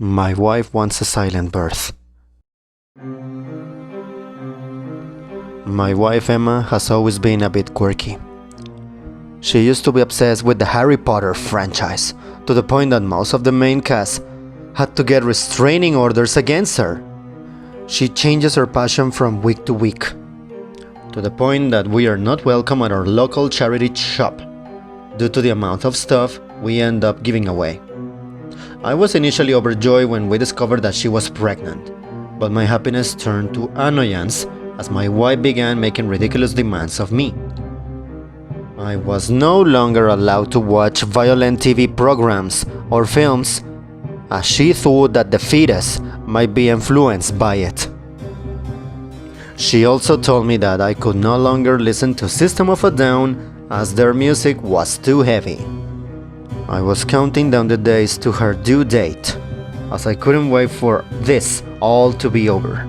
My wife wants a silent birth. My wife Emma has always been a bit quirky. She used to be obsessed with the Harry Potter franchise, to the point that most of the main cast had to get restraining orders against her. She changes her passion from week to week, to the point that we are not welcome at our local charity shop, due to the amount of stuff we end up giving away. I was initially overjoyed when we discovered that she was pregnant, but my happiness turned to annoyance as my wife began making ridiculous demands of me. I was no longer allowed to watch violent TV programs or films, as she thought that the fetus might be influenced by it. She also told me that I could no longer listen to System of a Down as their music was too heavy. I was counting down the days to her due date, as I couldn't wait for this all to be over.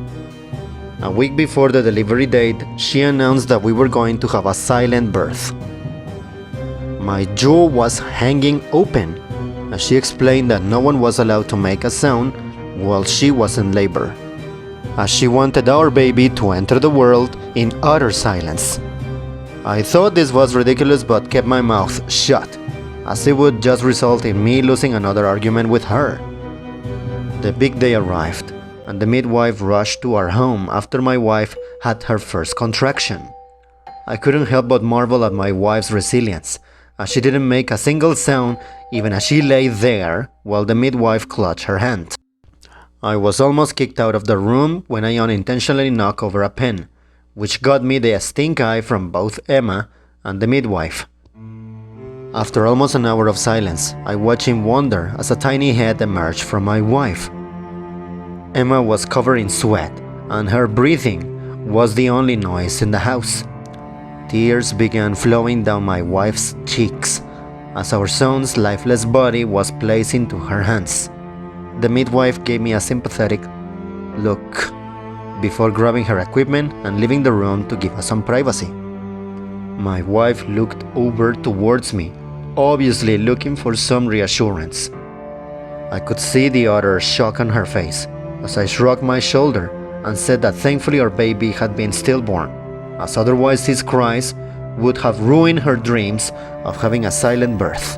A week before the delivery date, she announced that we were going to have a silent birth. My jaw was hanging open as she explained that no one was allowed to make a sound while she was in labor, as she wanted our baby to enter the world in utter silence. I thought this was ridiculous but kept my mouth shut, as it would just result in me losing another argument with her. The big day arrived, and the midwife rushed to our home after my wife had her first contraction. I couldn't help but marvel at my wife's resilience, as she didn't make a single sound even as she lay there while the midwife clutched her hand. I was almost kicked out of the room when I unintentionally knocked over a pen, which got me the stink eye from both Emma and the midwife. After almost an hour of silence, I watched in wonder as a tiny head emerged from my wife. Emma was covered in sweat, and her breathing was the only noise in the house. Tears began flowing down my wife's cheeks as our son's lifeless body was placed into her hands. The midwife gave me a sympathetic look before grabbing her equipment and leaving the room to give us some privacy. My wife looked over towards me, obviously looking for some reassurance. I could see the utter shock on her face as I shrugged my shoulder and said that thankfully our baby had been stillborn, as otherwise his cries would have ruined her dreams of having a silent birth.